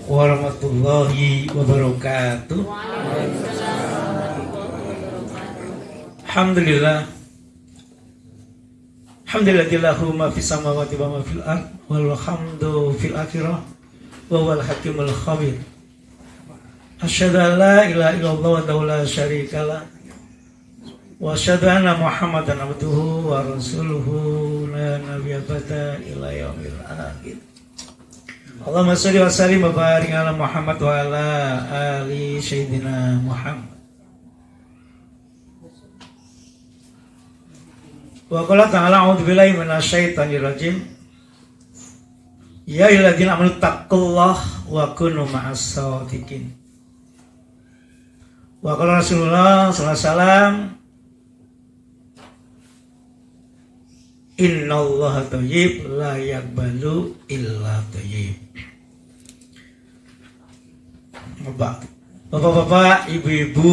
warahmatullahi wabarakatuh. Alhamdulillah. Alhamdulillahillahu ma fis samawati wa ma fil ard wal hamdu fil akhirah wa huwal hakimul khabir. Asyhadu an la ilaha illallah wa la syarika lah. Wa asyhadu anna Muhammadan abduhu wa rasuluhu la nabiyya ba'da ila yaumil akhir. Allahumma shalli wa sallim wa barik ala Muhammad wa ala ali sayyidina Muhammad. Wa qala ta'ala a'udzu billahi minasyaitonir rajim. Ya ayyuhalladzina amanu taqullaha wa kunu ma'as shadiqin. Wa qala Rasulullah sallallahu alaihi wasallam, innallaha thayyib la yaqbalu illa thayyib. Bapak-bapak, ibu-ibu,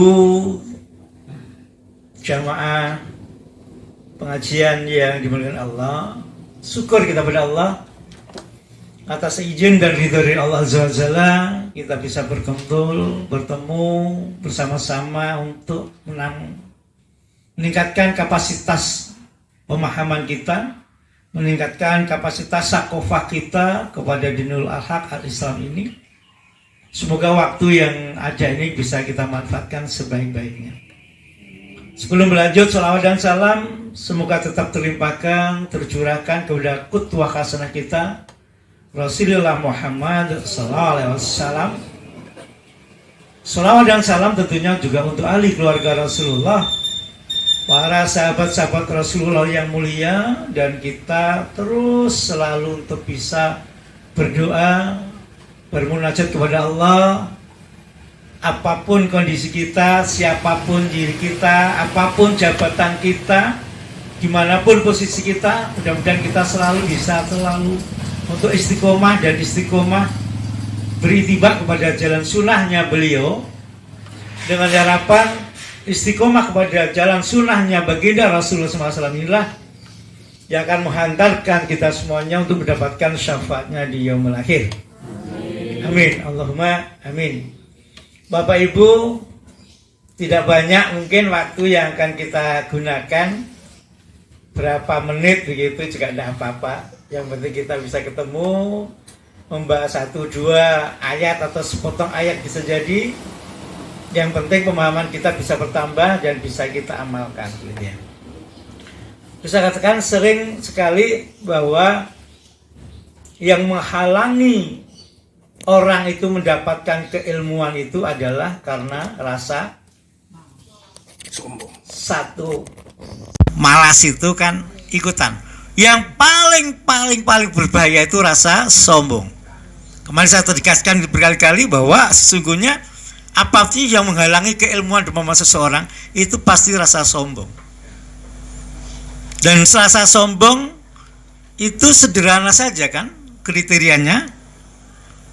jamaah pengajian yang dimuliakan Allah, syukur kita pada Allah atas izin dan ridho dari Allah Azza wa Jalla kita bisa berkumpul, bertemu bersama-sama untuk meningkatkan kapasitas pemahaman kita, meningkatkan kapasitas sakofah kita kepada dinul al-haq al-Islam ini. Semoga waktu yang ada ini bisa kita manfaatkan sebaik-baiknya. Sebelum berlanjut, salawat dan salam semoga tetap terlimpahkan, tercurahkan kepada qudwah hasanah kita Rasulullah Muhammad sallallahu alaihi wasallam. Salawat dan salam tentunya juga untuk ahli keluarga Rasulullah, para sahabat-sahabat Rasulullah yang mulia, dan kita terus selalu untuk bisa berdoa, bermunajat kepada Allah. Apapun kondisi kita, siapapun diri kita, apapun jabatan kita, dimanapun posisi kita, mudah-mudahan kita selalu bisa untuk istiqomah dan istiqomah beritiba kepada jalan sunnahnya beliau, dengan harapan istiqomah kepada jalan sunnahnya baginda Rasulullah SAW inilah yang akan menghantarkan kita semuanya untuk mendapatkan syafaatnya di yaumul akhir. Amin. Allahumma amin. Bapak Ibu, tidak banyak mungkin waktu yang akan kita gunakan, berapa menit begitu juga tidak apa-apa. Yang penting kita bisa ketemu, membahas 1-2 ayat atau sepotong ayat bisa jadi. Yang penting pemahaman kita bisa bertambah dan bisa kita amalkan, gitu ya. Bisa katakan sering sekali bahwa yang menghalangi orang itu mendapatkan keilmuan itu adalah karena rasa sombong. Satu, malas itu kan ikutan. Yang paling berbahaya itu rasa sombong. Kemarin saya tegaskan berkali-kali bahwa sesungguhnya apa sih yang menghalangi keilmuan di dalam seseorang itu pasti rasa sombong. Dan rasa sombong itu sederhana saja kan kriterianya.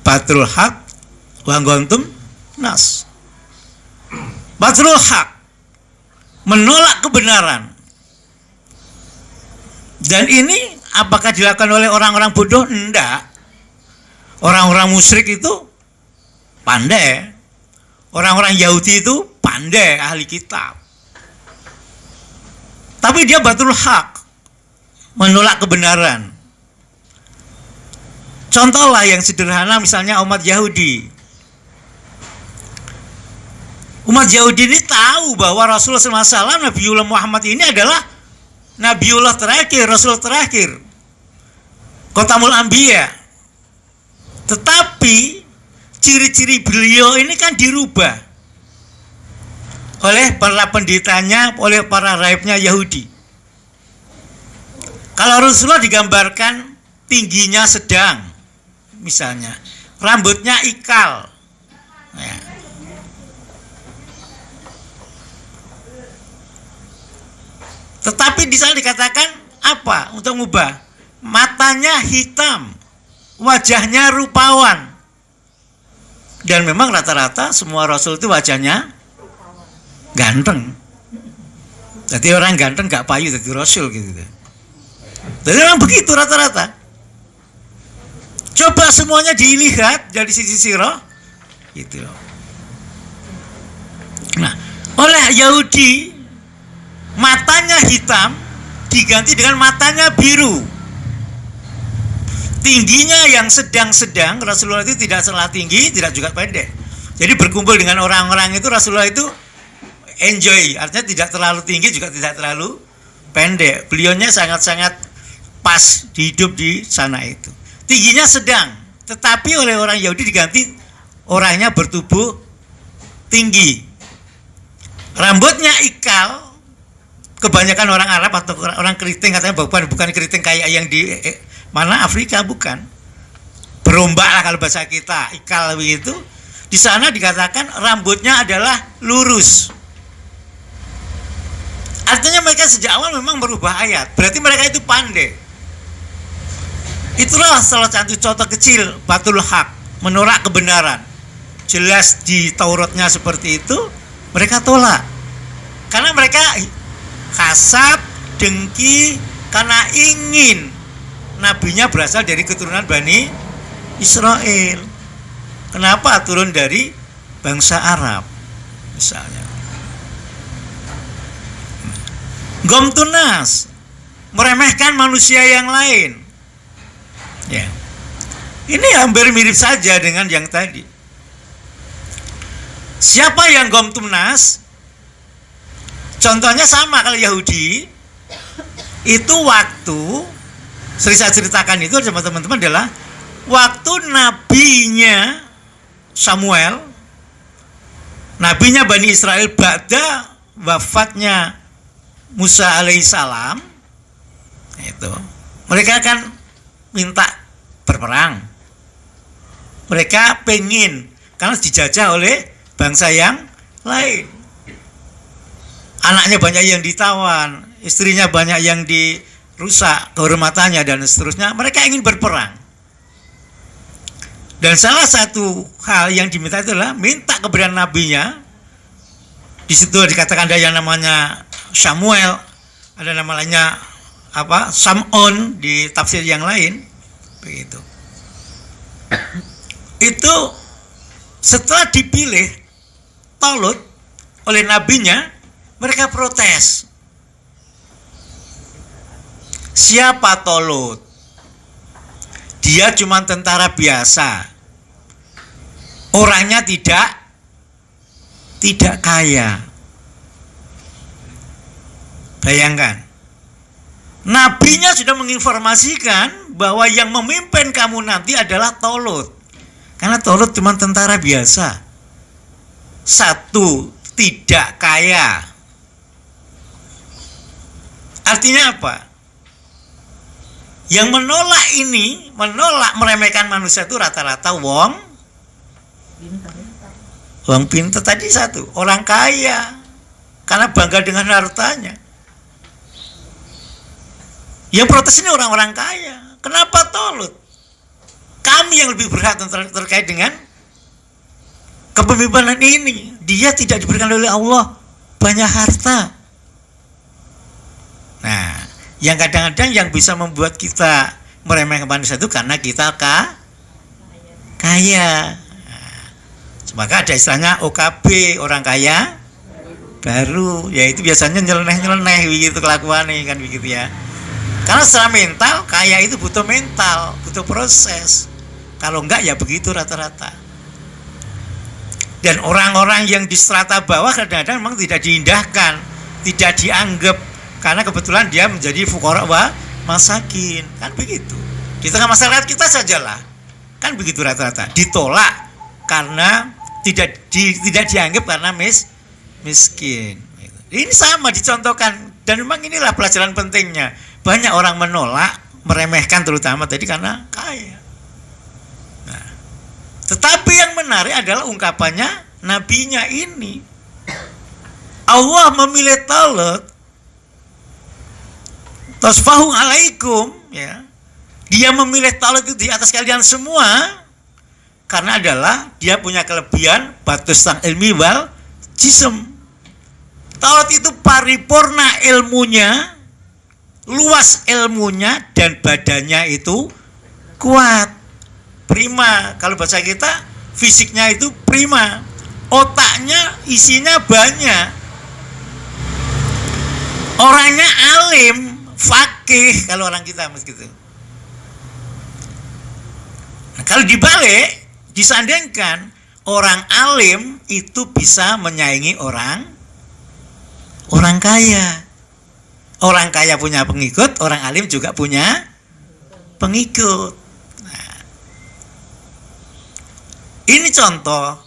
Batrul haq wa gontum nas. Batrul haq, menolak kebenaran. Dan ini apakah dilakukan oleh orang-orang bodoh? Enggak. Orang-orang musyrik itu pandai. Orang-orang Yahudi itu pandai, ahli kitab. Tapi dia batrul haq, menolak kebenaran. Contohlah yang sederhana, misalnya umat Yahudi. Umat Yahudi ini tahu bahwa Rasulullah SAW, Nabiullah Muhammad ini adalah Nabiullah terakhir, Rasul terakhir, Khotamul Anbiya. Tetapi ciri-ciri beliau ini kan dirubah oleh para pendetanya, oleh para raibnya Yahudi. Kalau Rasulullah digambarkan tingginya sedang, misalnya rambutnya ikal, ya. Tetapi di sana dikatakan apa untuk mengubah? Matanya hitam, wajahnya rupawan. Dan memang rata-rata semua Rasul itu wajahnya ganteng. Jadi orang ganteng gak payu jadi Rasul gitu. Jadi memang begitu rata-rata. Coba semuanya dilihat dari sisi sirah, gitu. Nah, oleh Yahudi matanya hitam diganti dengan matanya biru. Tingginya yang sedang-sedang, Rasulullah itu tidak salah tinggi, tidak juga pendek. Jadi berkumpul dengan orang-orang itu Rasulullah itu enjoy, artinya tidak terlalu tinggi juga tidak terlalu pendek. Beliaunya sangat-sangat pas hidup di sana itu. Tingginya sedang, tetapi oleh orang Yahudi diganti orangnya bertubuh tinggi. Rambutnya ikal, kebanyakan orang Arab atau orang keriting katanya bukan keriting kayak yang di mana Afrika, bukan. Berombak lah kalau bahasa kita, ikal begitu. Di sana dikatakan rambutnya adalah lurus. Artinya mereka sejak awal memang merubah ayat. Berarti mereka itu pandai. Itulah salah satu contoh kecil batul haq, menolak kebenaran. Jelas di Tauratnya seperti itu, mereka tolak. Karena mereka hasad, dengki, karena ingin nabinya berasal dari keturunan Bani Israel. Kenapa turun dari bangsa Arab misalnya? Gomtunas, meremehkan manusia yang lain. Ya. Ini hampir mirip saja dengan yang tadi. Siapa yang gomtunas? Contohnya sama kalau Yahudi itu waktu sering saya ceritakan itu sama teman-teman adalah waktu nabinya Samuel, nabinya Bani Israel ba'da wafatnya Musa alaihissalam, itu mereka kan minta berperang. Mereka pengen karena dijajah oleh bangsa yang lain. Anaknya banyak yang ditawan, istrinya banyak yang dirusak kehormatannya dan seterusnya. Mereka ingin berperang. Dan salah satu hal yang diminta adalah minta keberadaan nabinya. Di situ dikatakan ada yang namanya Samuel, ada namanya Sam'on di tafsir yang lain, begitu. Itu setelah dipilih Talut oleh nabinya, mereka protes. Siapa Talut? Dia cuma tentara biasa. Orangnya tidak kaya. Bayangkan. Nabinya sudah menginformasikan bahwa yang memimpin kamu nanti adalah Talut. Karena Talut cuma tentara biasa. Satu, tidak kaya. Artinya apa? Yang menolak ini, menolak meremehkan manusia itu rata-rata wong pintar tadi satu, orang kaya. Karena bangga dengan hartanya. Yang protes ini orang-orang kaya. Kenapa Talut? Kami yang lebih berhak terkait dengan kepemimpinan ini. Dia tidak diberikan oleh Allah banyak harta. Nah, yang kadang-kadang yang bisa membuat kita meremehkan manusia itu karena kita kaya. Nah, maka ada istilahnya OKB, orang kaya baru. Ya itu biasanya nyeleneh begitu kelakuannya kan begitu ya. Karena secara mental, kaya itu butuh mental, butuh proses. Kalau enggak ya begitu rata-rata. Dan orang-orang yang di strata bawah kadang-kadang memang tidak diindahkan, tidak dianggap, karena kebetulan dia menjadi fuqara wa masakin, kan begitu. Di tengah masyarakat kita sajalah, kan begitu rata-rata. Ditolak karena tidak dianggap karena miskin. Ini sama dicontohkan, dan memang inilah pelajaran pentingnya. Banyak orang menolak, meremehkan terutama tadi karena kaya. Nah, tetapi yang menarik adalah ungkapannya nabinya ini. Allah memilih Talut, tasfahu alaikum, ya. Dia memilih Talut itu di atas kalian semua karena adalah dia punya kelebihan batus sang ilmi wal jism. Talut itu paripurna ilmunya, luas ilmunya, dan badannya itu kuat. prima. Kalau bahasa kita fisiknya itu prima, otaknya isinya banyak, orangnya alim, fakih kalau orang kita begitu. Nah, kalau dibalik, disandingkan orang alim itu bisa menyaingi orang kaya. Orang kaya punya pengikut, orang alim juga punya pengikut. Nah, ini contoh.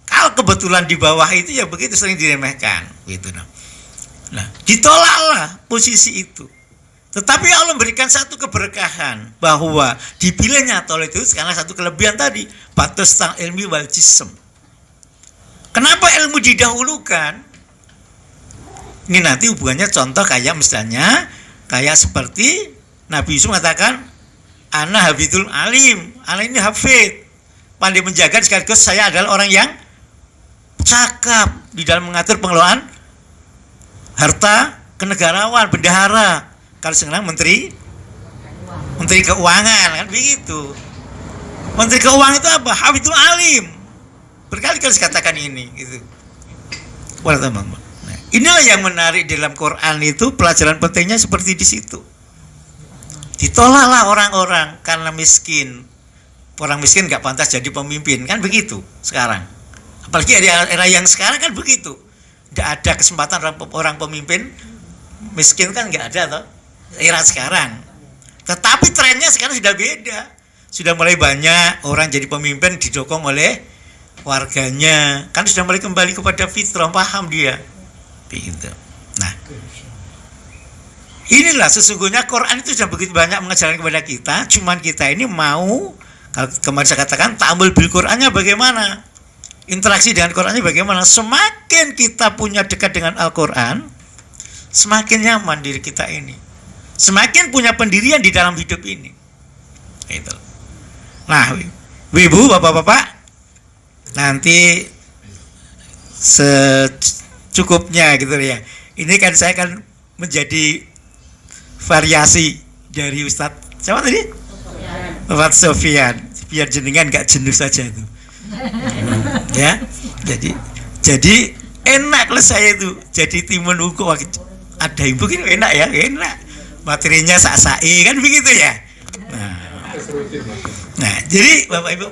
Kalau kebetulan di bawah itu ya begitu sering diremehkan, gitu. Nah, ditolaklah posisi itu. Tetapi Allah memberikan satu keberkahan bahwa dipilihnya tolak itu karena satu kelebihan tadi, batas tang ilmi wal jism. Kenapa ilmu didahulukan? Ini nanti hubungannya contoh kayak misalnya kayak seperti Nabi Yusuf mengatakan ana habidul alim, ana ini hafid, pandai menjaga sekaligus saya adalah orang yang cakap di dalam mengatur pengelolaan harta kenegarawan, bendahara. Kalau sekarang menteri keuangan kan begitu. Menteri keuangan itu apa? Habidul alim. Berkali-kali dikatakan ini gitu. Teman-teman. Inilah yang menarik dalam Quran itu, pelajaran pentingnya seperti di situ. Ditolaklah orang-orang karena miskin. Orang miskin nggak pantas jadi pemimpin, kan begitu sekarang. Apalagi era yang sekarang kan begitu. Nggak ada kesempatan orang pemimpin miskin kan nggak ada toh. Era sekarang. Tetapi trennya sekarang sudah beda. Sudah mulai banyak orang jadi pemimpin didukung oleh warganya. Kan sudah mulai kembali kepada fitrah, paham dia. Gitu. Nah, inilah sesungguhnya Quran itu sudah begitu banyak mengajarkan kepada kita. Cuman kita ini mau, kalau kemarin saya katakan ta'amul bil Qurannya bagaimana, interaksi dengan Qurannya bagaimana. Semakin kita punya dekat dengan Al-Quran, semakin nyaman diri kita ini, semakin punya pendirian di dalam hidup ini. Itu. Nah, ibu, bapak-bapak, nanti cukupnya gitu ya. Ini kan saya kan menjadi variasi dari Ustadz siapa tadi? Ustadz Sofyan. Biar jenengan nggak jenuh saja itu. Ya. Jadi enak lah saya itu. Jadi timun uku ada ibu gitu enak ya, enak. Materinya sak-sai kan begitu ya. Nah, jadi Bapak Ibu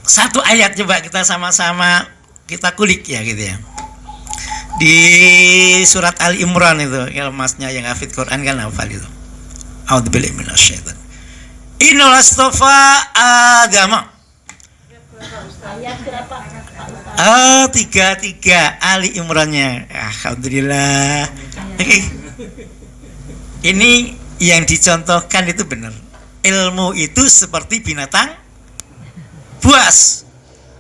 satu ayat coba kita sama-sama kita kulik ya gitu ya. Di surat Ali Imran itu, ya masnya yang hafid Quran kan hafal itu. A'udzubillahi minasyaitan. Innal astafa agama. Ayat berapa? 33 Ali Imrannya. Alhamdulillah. Ini yang dicontohkan itu benar. Ilmu itu seperti binatang buas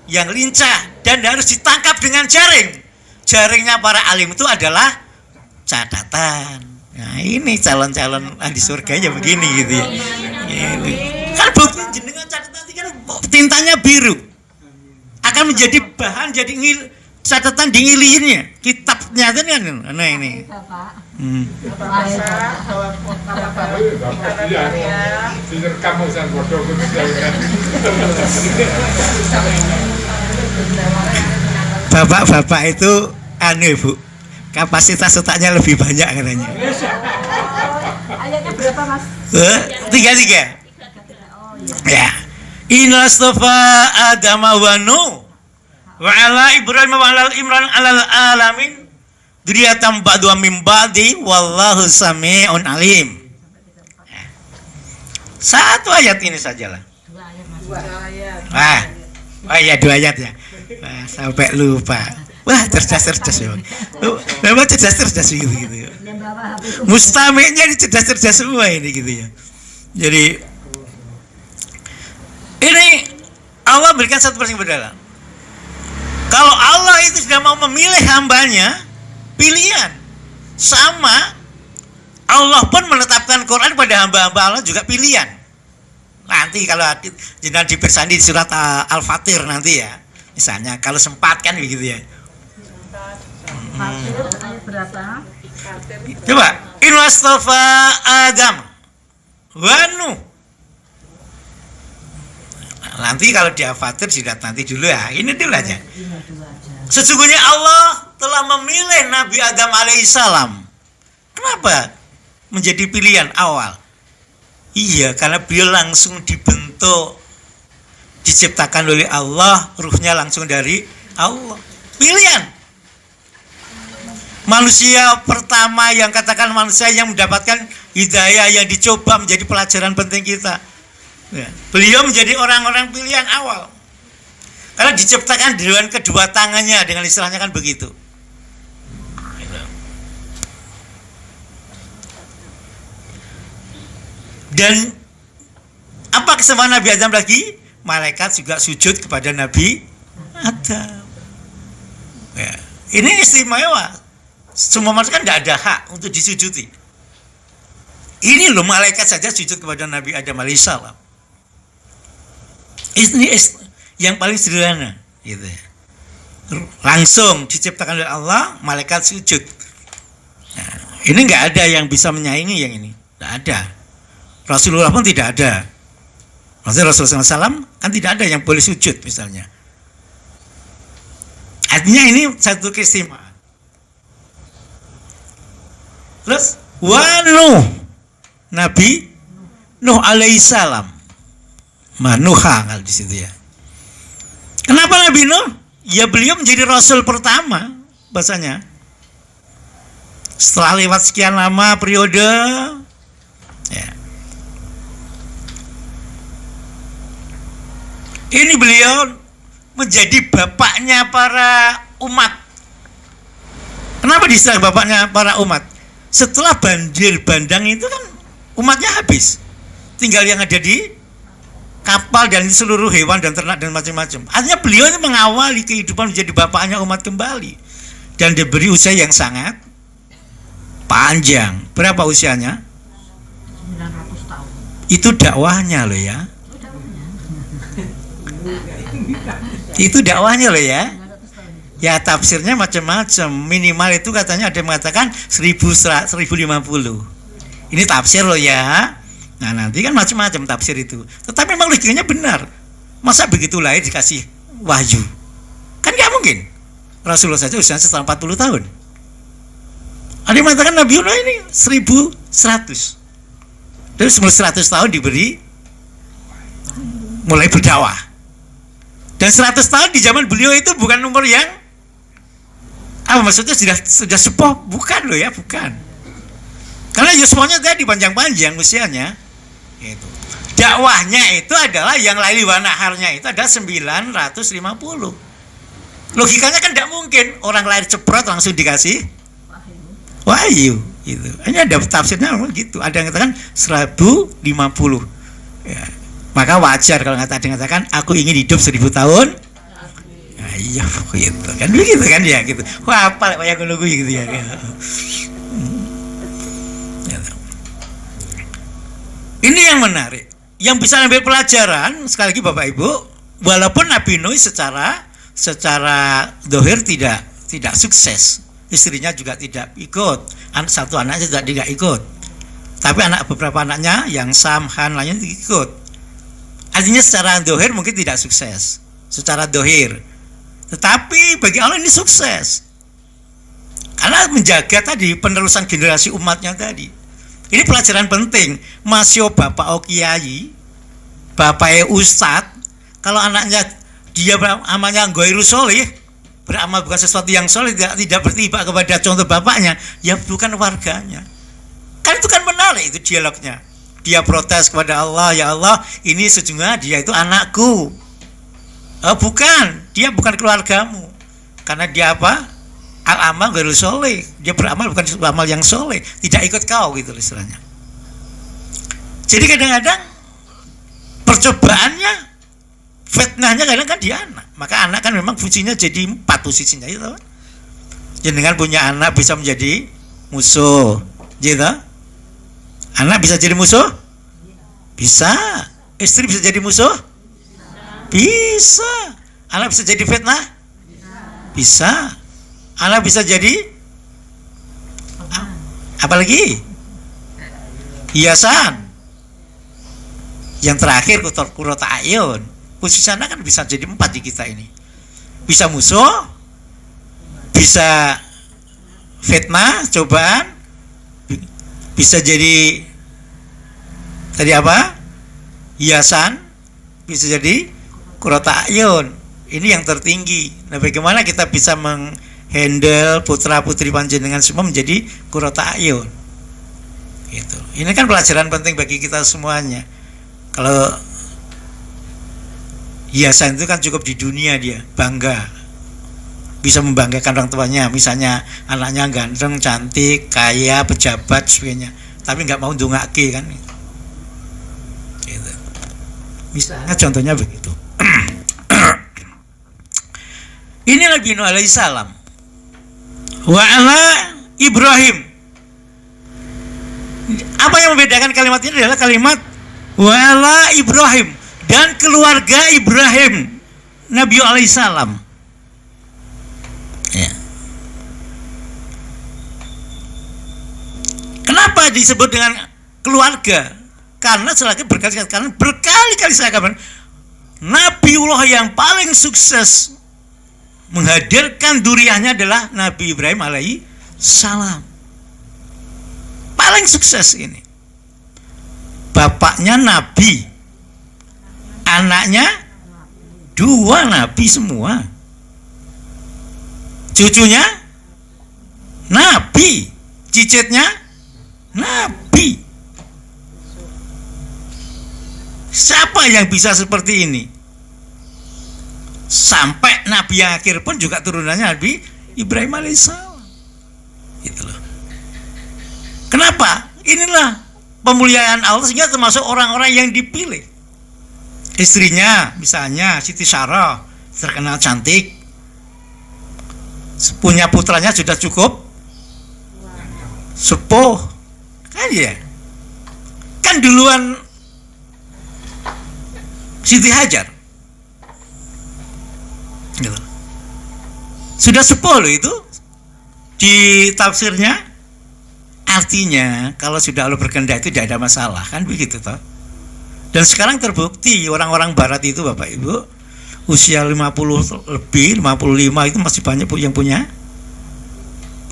yang lincah dan harus ditangkap dengan jaring. Jaringnya para alim itu adalah catatan. Nah, ini calon-calon ahli surga ya begini gitu ya. Ini. Kan bukti jenengan catatan kan tintanya biru. Akan menjadi bahan jadi catatan di ngilihinnya. Kitabnya kan nah ini. Bapak-bapak itu Bu, kapasitas otaknya lebih banyak katanya. Ayatnya berapa Mas? 33. Ya. Inna astafa Adama wa Nuh wa ala Ibrahim wa ala Imran alal alamin dzurriyyatan ba'du min ba'di wallahu sami'un alim. Satu ayat ini sajalah. Dua ayat. Oh iya 2 ayat ya. Wah, sampai lupa. Wah, cerdas ya. Memang cerdas gitu. Mustamiknya ini cerdas semua ini gitu ya. Jadi ini Allah berikan satu persen berdalam. Kalau Allah itu sudah mau memilih hambanya, pilihan. Sama Allah pun menetapkan Quran pada hamba-hamba Allah juga pilihan. Nanti kalau jenengan dipersandi di surat Al-Fatir nanti ya. Misalnya kalau sempat kan begitu ya. Fatir ayat berapa? Coba, in wastafa Adam wa Nuh nanti kalau di Al-Fatir dilihat nanti dulu ya. Ini dulu aja. Sesungguhnya Allah telah memilih Nabi Adam alaihissalam. Kenapa menjadi pilihan awal? Iya, karena beliau langsung dibentuk, diciptakan oleh Allah, ruhnya langsung dari Allah. Pilihan. Manusia pertama yang katakan manusia yang mendapatkan hidayah, yang dicoba menjadi pelajaran penting kita. Ya. Beliau menjadi orang-orang pilihan awal. Karena diciptakan dengan kedua tangannya, dengan istilahnya kan begitu. Dan apa kesamaan Nabi Adam lagi? Malaikat juga sujud kepada Nabi Adam. Ya. Ini istimewa. Semua manusia kan tidak ada hak untuk disujudi. Ini loh, malaikat saja sujud kepada Nabi Adam alaihissalam. Ini yang paling sederhana, gitu ya. Langsung diciptakan oleh Allah, malaikat sujud. Nah, ini nggak ada yang bisa menyaingi yang ini, nggak ada. Rasulullah pun tidak ada. Maksudnya Rasulullah SAW kan tidak ada yang boleh sujud misalnya. Artinya ini satu keistimewaan. Terus Nuh, Nabi Nuh alaihissalam, Manuha kalau di situ ya. Kenapa Nabi Nuh? Ya beliau menjadi Rasul pertama bahasanya. Setelah lewat sekian lama periode, ya. Ini beliau menjadi bapaknya para umat. Kenapa diistilah bapaknya para umat? Setelah banjir bandang itu kan umatnya habis. Tinggal yang ada di kapal dan seluruh hewan dan ternak dan macam-macam. Artinya beliau ini mengawali kehidupan menjadi bapaknya umat kembali. Dan diberi usia yang sangat panjang. Berapa usianya? 900 tahun. Itu dakwahnya loh ya. Itu dakwahnya loh ya. Ya tafsirnya macam-macam. Minimal itu katanya ada yang mengatakan 1050. Ini tafsir loh ya. Nah nanti kan macam-macam tafsir itu. Tetapi memang logikanya benar. Masa begitu lahir dikasih wahyu? Kan nggak mungkin. Rasulullah saja usianya setelah 40 tahun. Ada yang mengatakan Nabi Nuh ini 1100. Dari 100 tahun diberi mulai berdakwah. Dan 100 tahun di zaman beliau itu bukan umur yang apa maksudnya sudah sepuh, bukan loh ya, bukan. Karena Yusufnya tadi panjang-panjang usianya. Itu. Dakwahnya itu adalah yang laili wa naharnya itu ada 950. Logikanya kan tidak mungkin orang lahir ceprot langsung dikasih wahyu gitu. Ini ada tafsirnya gitu. Ada yang katakan 1050. Ya. Maka wajar kalau ada yang katakan aku ingin hidup 1000 tahun. Nah, iya gitu kan begitu kan ya gitu. Wah apa yang aku nunggu gitu ya. Ini yang menarik. Yang bisa ambil pelajaran sekali lagi Bapak Ibu, walaupun Nabi Nuh secara dohir tidak sukses, istrinya juga tidak ikut, satu anaknya juga tidak ikut, tapi beberapa anaknya yang Sam, Han lainnya ikut. Artinya secara dohir mungkin tidak sukses, secara dohir, tetapi bagi Allah ini sukses karena menjaga tadi penerusan generasi umatnya tadi. Ini pelajaran penting. Masih bapak kiai, bapak ustadz, kalau anaknya dia amalnya ghairu sholih, beramal bukan sesuatu yang soleh, tidak bertiba kepada contoh bapaknya, ya bukan warganya. Kan itu kan menarik itu dialognya. Dia protes kepada Allah, ya Allah, ini sejujurnya dia itu anakku. Oh, bukan, dia bukan keluargamu. Karena dia apa? Al-amal ghairu sholih. Dia beramal bukan amal yang soleh, tidak ikut kau gitu istilahnya. Jadi kadang-kadang percobaannya, fitnahnya kadang kan di anak. Maka anak kan memang fungsinya jadi 4 posisinya itu. Jadi dengan punya anak bisa menjadi musuh, gitu. Anak bisa jadi musuh? Bisa. Istri bisa jadi musuh? Bisa. Anak bisa jadi fitnah? Bisa. Anak bisa jadi apa lagi? Hiasan. Yang terakhir kurota ayun. posisi anak kan bisa jadi 4 di kita ini. Bisa musuh, bisa fitnah, cobaan, bisa jadi tadi apa? Hiasan, bisa jadi qurrata ayun. Ini yang tertinggi. Nah, bagaimana kita bisa menghandle putra-putri panjenengan semua menjadi qurrata ayun? Gitu. Ini kan pelajaran penting bagi kita semuanya. Kalau hiasan itu kan cukup di dunia, dia bangga, bisa membanggakan orang tuanya, misalnya anaknya ganteng, cantik, kaya, pejabat, sebagainya, tapi nggak mau ndongake kan, gitu. Misalnya contohnya begitu. Ini Nabi Nuh alaihissalam wa ala Ibrahim. Apa yang membedakan kalimat ini adalah kalimat wa ala Ibrahim, dan keluarga Ibrahim Nabi alaihissalam. Ya. Kenapa disebut dengan keluarga? Karena berkali-kali saya katakan, Nabiullah yang paling sukses menghadirkan duriahnya adalah Nabi Ibrahim alaihi salam. Paling sukses ini. Bapaknya nabi, anaknya 2 nabi semua, cucunya nabi, cicitnya nabi. Siapa yang bisa seperti ini? Sampai nabi yang akhir pun juga turunannya Nabi Ibrahim alaihissalam. Gitu loh. Kenapa? Inilah pemuliaan Allah, sehingga termasuk orang-orang yang dipilih. Istrinya misalnya Siti Sarah, terkenal cantik, punya putranya sudah cukup sepuh, kan ya? Kan duluan Siti Hajar, gitu. Sudah sepuh loh itu di tafsirnya. Artinya kalau sudah Allah berkehendak itu tidak ada masalah, kan begitu toh. Dan sekarang terbukti orang-orang barat itu Bapak Ibu usia 50 lebih, 55 itu masih banyak yang punya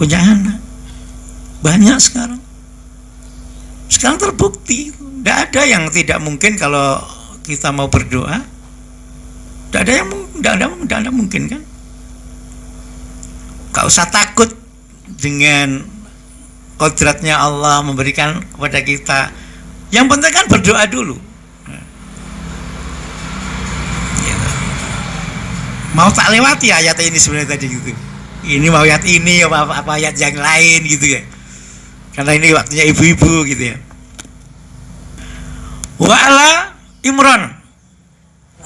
anak. Banyak sekarang. Sekarang terbukti, tidak ada yang tidak mungkin kalau kita mau berdoa. Tidak ada mungkin kan. Gak usah takut dengan kodratnya Allah memberikan kepada kita. Yang penting kan berdoa dulu. Gitu. Mau tak lewati ayat ini sebenarnya tadi gitu. Ini mau ayat ini apa ayat yang lain gitu ya. Karena ini waktunya ibu-ibu gitu ya. Wa ala Imran,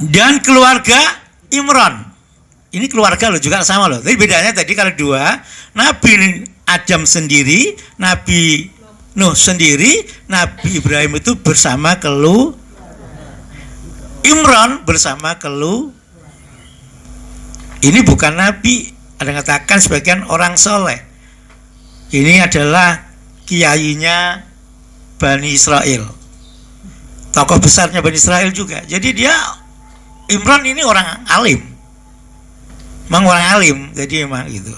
dan keluarga Imran. Ini keluarga loh, juga sama loh. Tapi bedanya tadi kalau 2, Nabi Adam sendiri, Nabi Nuh sendiri, Nabi Ibrahim itu bersama Imran bersama ini bukan Nabi, ada yang katakan sebagian orang soleh. Ini adalah kiainya Bani Israel, tokoh besarnya Bani Israel juga. Jadi dia Imran ini orang alim, memang orang alim, jadi memang gitu.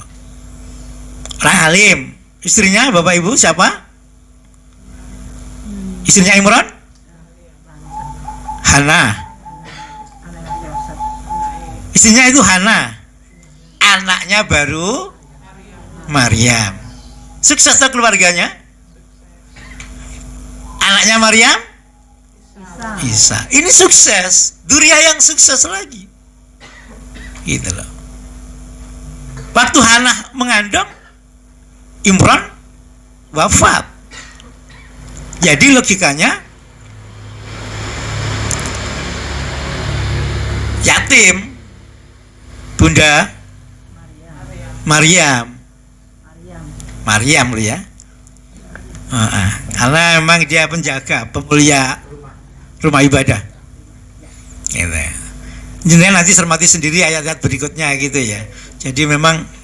Orang alim. Istrinya Bapak Ibu siapa? Istrinya Imran? Hana. Istrinya itu Hana. Anaknya baru Maryam. Sukses tak keluarganya? Anaknya Maryam? Isa. Ini sukses. Duriah yang sukses lagi. Gitu loh. Waktu Hana mengandung, Imran wafat. Jadi logikanya yatim Bunda Maryam loh ya. Karena memang dia penjaga, pemulia rumah ibadah. Gitu. Jadi nanti cermati sendiri ayat-ayat berikutnya gitu ya. Jadi memang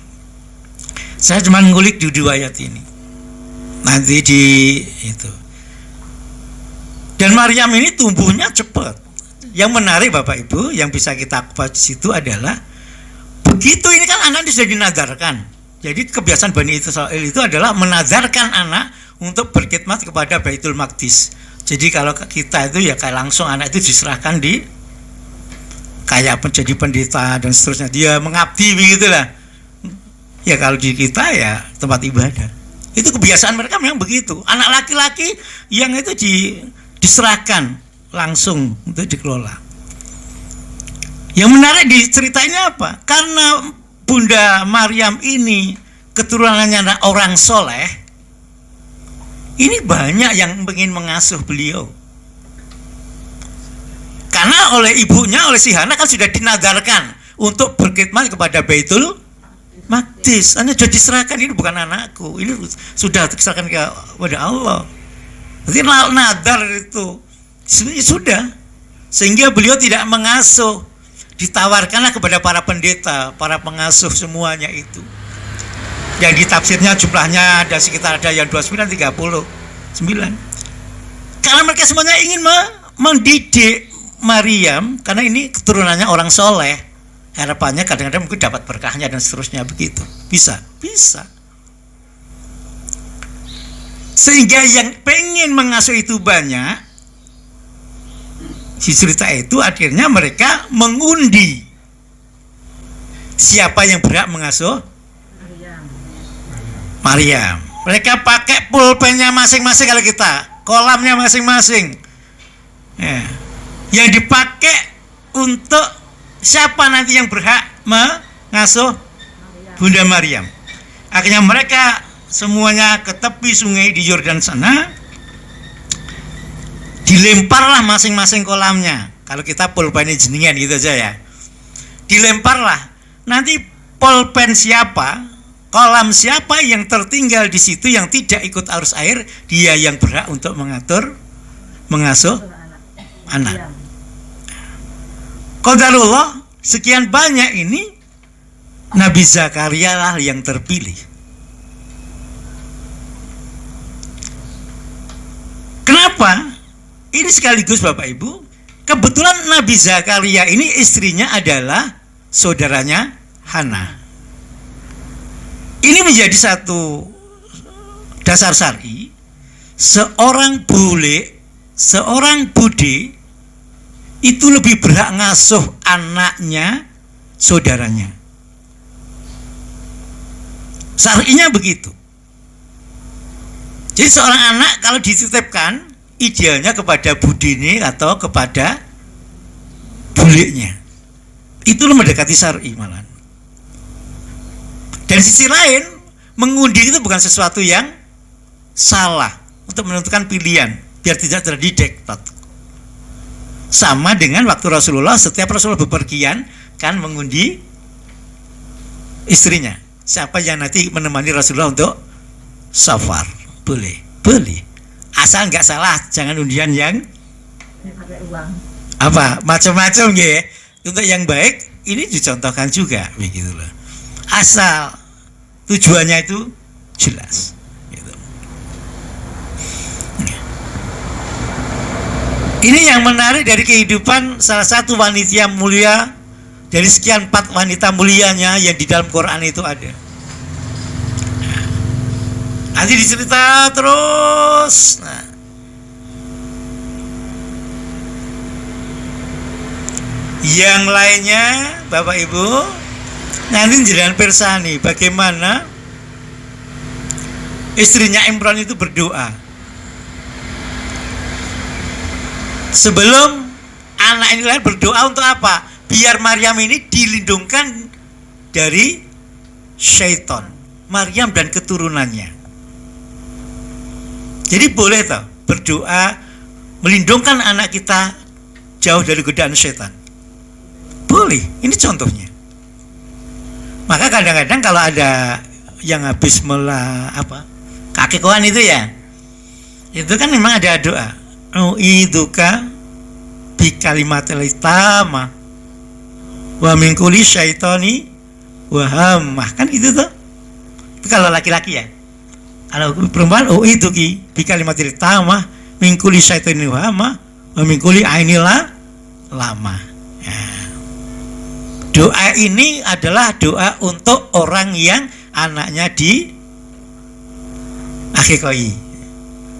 saya cuma ngulik di 2 ayat ini. Nanti di itu. Dan Maryam ini tumbuhnya cepat. Yang menarik Bapak Ibu, yang bisa kita kupas di situ adalah begitu ini kan anak itu sudah dinadarkan. Jadi kebiasaan Bani Israil itu adalah menadarkan anak untuk berkhidmat kepada Baitul Maqdis. Jadi kalau kita itu ya kayak langsung anak itu diserahkan di kayak menjadi pendeta dan seterusnya, dia mengabdi begitulah. Ya kalau di kita ya tempat ibadah. Itu kebiasaan mereka memang begitu. Anak laki-laki yang itu diserahkan langsung untuk dikelola. Yang menarik di cerita ini apa? Karena Bunda Maryam ini keturunannya orang soleh, ini banyak yang ingin mengasuh beliau. Karena oleh ibunya, oleh si Hana kan sudah dinadarkan untuk berkhidmat kepada Baitul Maqdis. Anda sudah diserahkan, ini bukan anakku, ini sudah diserahkan kepada Allah. Jadi nadar itu sudah, sehingga beliau tidak mengasuh, ditawarkanlah kepada para pendeta, para pengasuh semuanya itu. Yang di tafsirnya jumlahnya ada sekitar ada yang 29, 39. Karena mereka semuanya ingin mendidik Maryam, karena ini keturunannya orang soleh. Harapannya kadang-kadang mungkin dapat berkahnya dan seterusnya begitu. Bisa. Sehingga yang pengen mengasuh itu banyak. Si cerita itu akhirnya mereka mengundi siapa yang berhak mengasuh Maryam. Mereka pakai pulpennya masing-masing, kalau kita kolamnya masing-masing. Ya. Yang dipakai untuk siapa nanti yang berhak mengasuh Bunda Maryam. Akhirnya mereka semuanya ke tepi sungai di Yordan sana, dilemparlah masing-masing kolamnya. Kalau kita pulpen jenengan gitu aja ya, dilemparlah. Nanti pulpen siapa, kolam siapa yang tertinggal di situ yang tidak ikut arus air, dia yang berhak untuk mengasuh anak. Qadarullah, sekian banyak ini Nabi Zakaria lah yang terpilih. Kenapa? Ini sekaligus Bapak Ibu, kebetulan Nabi Zakaria ini istrinya adalah saudaranya Hana. Ini menjadi satu dasar syar'i, seorang bule, seorang bude itu lebih berhak ngasuh anaknya saudaranya. Syar'inya begitu. Jadi seorang anak kalau dititipkan idealnya kepada budine atau kepada bulenya. Itu mendekati syar'i malahan. Dan sisi lain, mengundi itu bukan sesuatu yang salah untuk menentukan pilihan biar tidak terjadi diktat. Sama dengan waktu Rasulullah, setiap Rasulullah bepergian kan mengundi istrinya. Siapa yang nanti menemani Rasulullah untuk safar? Boleh. Asal nggak salah, jangan undian yang pakai uang. Apa macam-macam ya. Untuk yang baik ini dicontohkan juga begitu loh. Asal tujuannya itu jelas. Ini yang menarik dari kehidupan salah satu wanita mulia dari sekian 4 wanita mulianya yang di dalam Quran itu ada. Nanti dicerita terus. Yang lainnya Bapak Ibu nanti jalan persani bagaimana istrinya Imran itu berdoa. Sebelum anak ini lahir berdoa untuk apa? Biar Maryam ini dilindungkan dari syaitan, Maryam dan keturunannya. Jadi boleh toh berdoa melindungkan anak kita jauh dari godaan syaitan. Boleh, ini contohnya. Maka kadang-kadang kalau ada yang habis kakekoan itu ya, itu kan memang ada doa. U'iduka bi kalimatil tamah wa min kulli syaitani wa hammah, kan gitu tuh. Itu kalau laki-laki ya. Kalau perempuan u'iduki bi kalimatil tamah min kulli syaitani wa hammah wa min kulli ainil lama. Nah, doa ini adalah doa untuk orang yang anaknya di akikoi.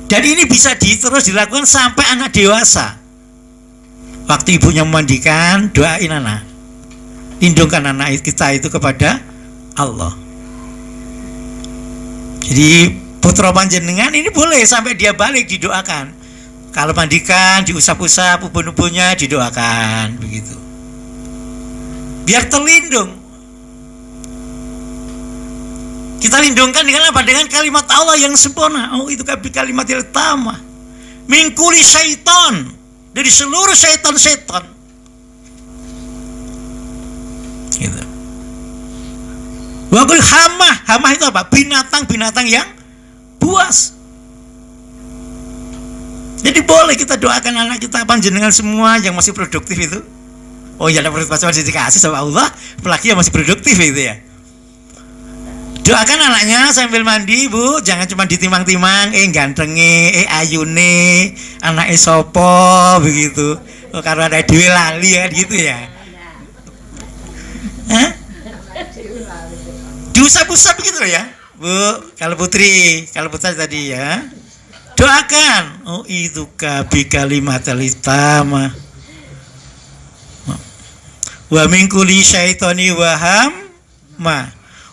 Dan ini bisa terus dilakukan sampai anak dewasa. Waktu ibunya memandikan, doain anak, lindungkan anak kita itu kepada Allah. Jadi putra panjenengan ini boleh sampai dia balik didoakan. Kalau mandikan, diusap-usap ubun-ubunnya, didoakan begitu. Biar terlindung. Kita lindungkan dengan apa? Dengan kalimat Allah yang sempurna. Oh, itu kalimatil tamah. Min kulli syaitan, dari seluruh syaitan-syaitan. Gitu. Wa kul hamah. Hamah itu apa? Binatang-binatang yang buas. Jadi boleh kita doakan anak kita, panjenengan semua yang masih produktif itu. Oh ya, ada masih dikasih sama Allah, apalagi yang masih produktif itu ya. Doakan anaknya sambil mandi, Bu, jangan cuma ditimang-timang, gantenge, ayune, anake sopo begitu. Oh, karena ada dhewe lali ya gitu ya. Hah? Diusap-usap begitu ya, Bu. Kalau putri tadi ya. Doakan. Oh, itu kabi kalimatil tamah. Wa min kulli syaitani waham ma.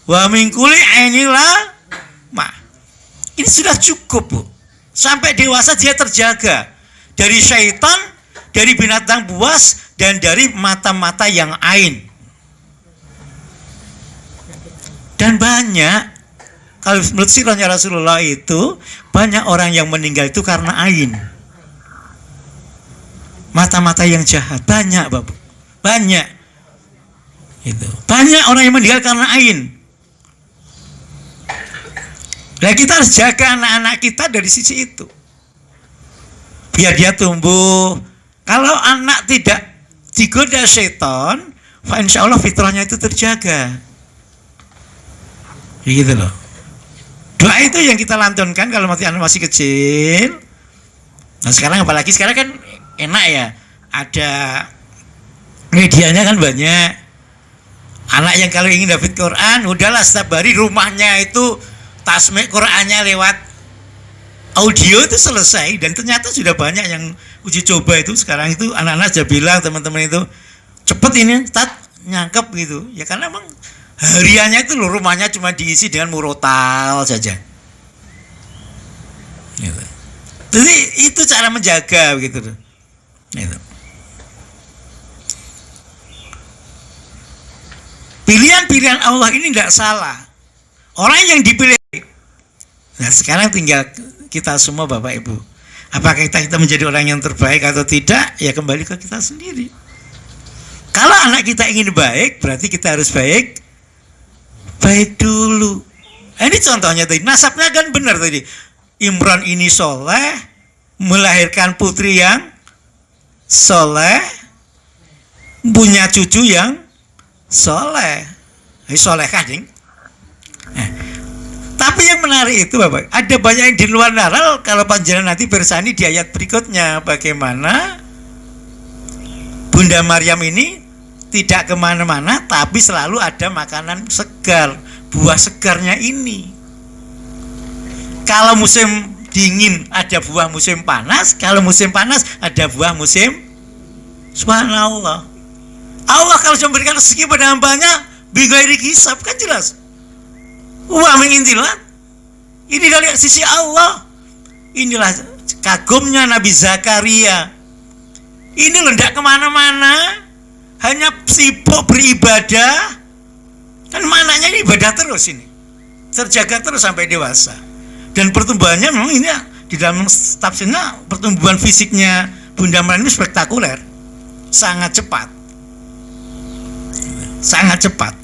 Wa min kulli ainila ma. Ini sudah cukup, Bu. Sampai dewasa dia terjaga dari syaitan, dari binatang buas, dan dari mata-mata yang ain. Dan banyak, kalau menurut sirahnya Rasulullah itu, banyak orang yang meninggal itu karena ain. Mata-mata yang jahat, banyak, Bapak. Banyak. Itu. Banyak orang yang meninggal karena ain. Nah, kita harus jaga anak-anak kita dari sisi itu. Biar dia tumbuh. Kalau anak tidak digoda setan, insya Allah fitrahnya itu terjaga. Gitu loh. Doa itu yang kita lantunkan kalau anak masih kecil. Nah sekarang apalagi sekarang kan enak ya, ada medianya kan banyak. Anak yang kalau ingin hafid Quran, udahlah setiap hari rumahnya itu tasmik Qurannya lewat audio itu selesai. Dan ternyata sudah banyak yang uji coba itu sekarang itu anak-anak sudah bilang teman-teman itu cepet ini tat nyangkep gitu. Ya karena emang hariannya itu loh, rumahnya cuma diisi dengan murotal saja. Gitu. Jadi itu cara menjaga begitu. Gitu. Pilihan-pilihan Allah ini tidak salah. Orang yang dipilih. Nah sekarang tinggal kita semua Bapak Ibu. Apakah kita menjadi orang yang terbaik atau tidak? Ya kembali ke kita sendiri. Kalau anak kita ingin baik, berarti kita harus baik dulu. Ini contohnya tadi, nasabnya kan benar tadi. Imran ini soleh, melahirkan putri yang soleh, punya cucu yang soleh. Ini soleh kan, Jing? Tapi yang menarik itu Bapak, ada banyak yang di luar naral. Kalau panjenengan nanti bersani di ayat berikutnya, bagaimana Bunda Maryam ini tidak kemana-mana, tapi selalu ada makanan segar, buah segarnya ini. Kalau musim dingin ada buah musim panas, kalau musim panas ada buah musim. Subhanallah. Allah kalau memberikan rezeki pada hambanya, bighairi hisab, kan jelas. Wa min indillah. Ini dari sisi Allah. Inilah kagumnya Nabi Zakaria. Ini loh tidak kemana-mana, hanya sibuk beribadah. Kan maknanya ini ibadah terus ini, terjaga terus sampai dewasa. Dan pertumbuhannya memang ini di dalam tafsirnya, pertumbuhan fisiknya Bunda Maryam ini spektakuler, sangat cepat, sangat cepat.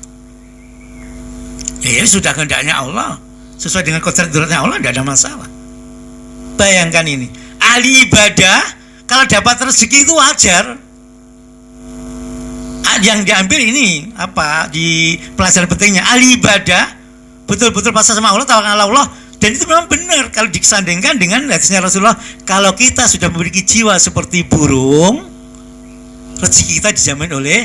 Ya sudah kehendaknya Allah, sesuai dengan kodratnya Allah, tidak ada masalah. Bayangkan ini, ahli ibadah kalau dapat rezeki itu wajar. Yang diambil ini apa di pelajaran pentingnya, ahli ibadah betul-betul pasrah sama Allah, tawakal Allah. Dan itu memang benar kalau disandingkan dengan hadisnya Rasulullah. Kalau kita sudah memiliki jiwa seperti burung, rezeki kita dijamin oleh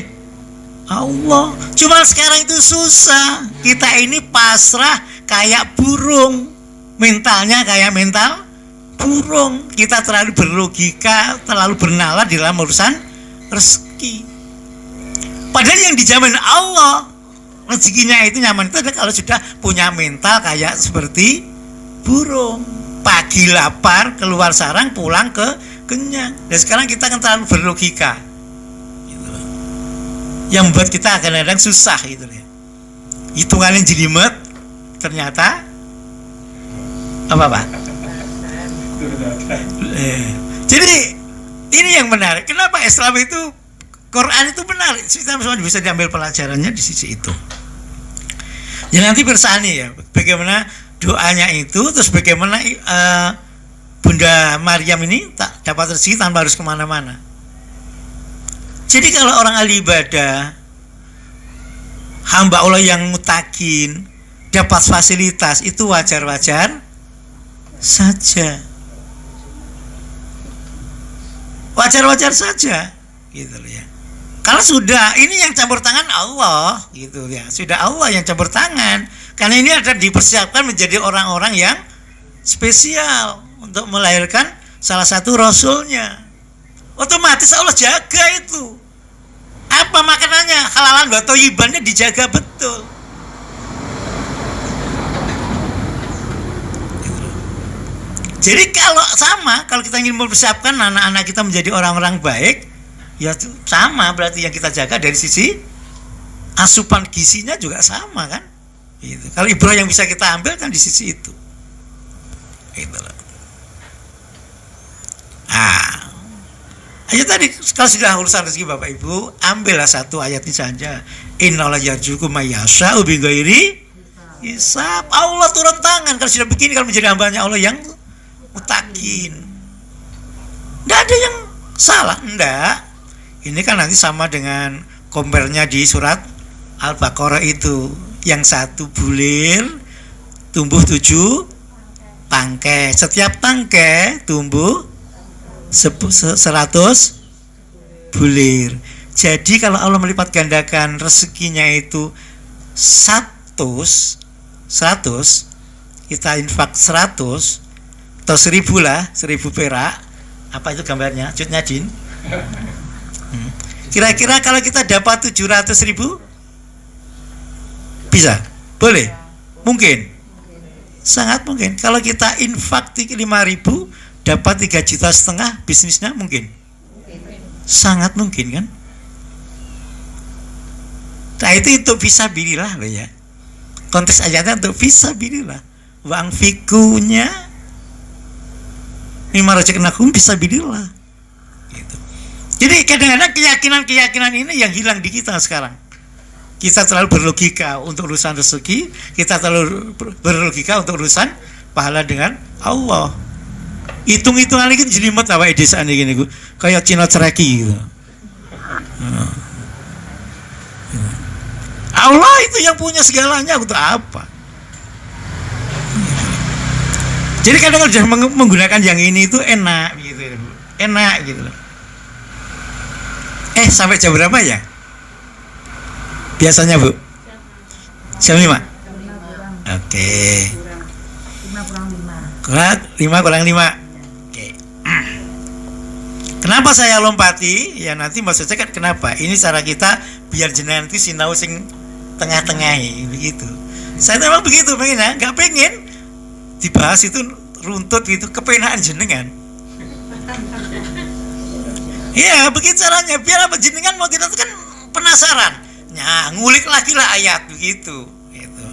Allah. Cuma sekarang itu susah. Kita ini pasrah kayak burung. Mentalnya kayak mental burung. Kita terlalu berlogika, terlalu bernalar di dalam urusan rezeki. Padahal yang dijamin Allah rezekinya itu nyaman itu adalah kalau sudah punya mental kayak seperti burung. Pagi lapar, keluar sarang, pulang kenyang. Dan sekarang kita kan terlalu berlogika. Gitu. Yang membuat kita kadang-kadang susah gitu ya. Hitungannya jelimet, ternyata apa Pak? Jadi ini yang menarik. Kenapa Islam itu, Quran itu benar? Kita semua bisa diambil pelajarannya di sisi itu. Ya nanti bersani ya, bagaimana doanya itu, terus bagaimana Bunda Maryam ini tak dapat rezeki tanpa harus kemana-mana. Jadi kalau orang ahli ibadah, hamba Allah yang mutakin, dapat fasilitas itu wajar-wajar saja. Wajar-wajar saja, gitu ya. Kalau sudah, ini yang campur tangan Allah, gitu ya. Sudah Allah yang campur tangan. Karena ini ada dipersiapkan menjadi orang-orang yang spesial untuk melahirkan salah satu rasulnya. Otomatis Allah jaga itu. Apa makanannya? Halalan wa thayyibannya dijaga betul. Jadi kalau kita ingin mempersiapkan anak-anak kita menjadi orang-orang baik, ya sama berarti yang kita jaga dari sisi asupan gizinya juga sama kan? Gitu. Kalau ibrah yang bisa kita ambil kan di sisi itu. Gitu loh. Ayo tadi kalau sudah urusan rezeki Bapak Ibu, ambillah satu ayat ini saja. Innallaha yarzuqu may yasha'u bighairi hisab. Allah turun tangan kalau sudah begini, kalau menjadi hambanya Allah yang mutakin. Enggak ada yang salah, enggak. Ini kan nanti sama dengan compare-nya di surat Al-Baqarah itu. Yang satu bulir tumbuh 7 tangkai. Setiap tangkai tumbuh 100 bulir. Jadi kalau Allah melipat gandakan rezekinya itu 100, kita infak 100 atau 1000 lah, 1000 perak. Apa itu gambarnya? Jutnya Din. Kira-kira kalau kita dapat 700.000 bisa? Boleh? Mungkin? Sangat mungkin. Kalau kita infak 5.000 dapat 3,5 juta bisnisnya mungkin? Sangat mungkin kan? Nah itu untuk fisabilillah loh ya. Konteks ayatnya untuk fisabilillah. Wa anfikunya mimma razaqnakum fisabilillah. Gitu. Jadi kadang-kadang keyakinan ini yang hilang di kita sekarang. Kita terlalu berlogika untuk urusan rezeki, kita terlalu berlogika untuk urusan pahala dengan Allah. Hitung-hitungan ini jelimet apa desa ini gini, kayak Cina cereki gitu. Allah itu yang punya segalanya, untuk apa? Jadi kadang-kadang sudah menggunakan yang ini itu enak gitu, enak gitu. Sampai jam berapa ya? Biasanya Bu? Jam 5? Oke. 5 kurang 5. Oke. Kenapa saya lompati? Ya nanti maksudnya kan kenapa? Ini cara kita biar jenengan itu sinau sing tengah-tengahi begitu. Saya memang begitu pengennya, nggak pengen dibahas itu runtut gitu, kepenaan jenengan. Iya, begitu caranya. Biar apa jenengan mau kita kan penasaran. Nah, ngulik lagi lah ayat begitu. Gitu.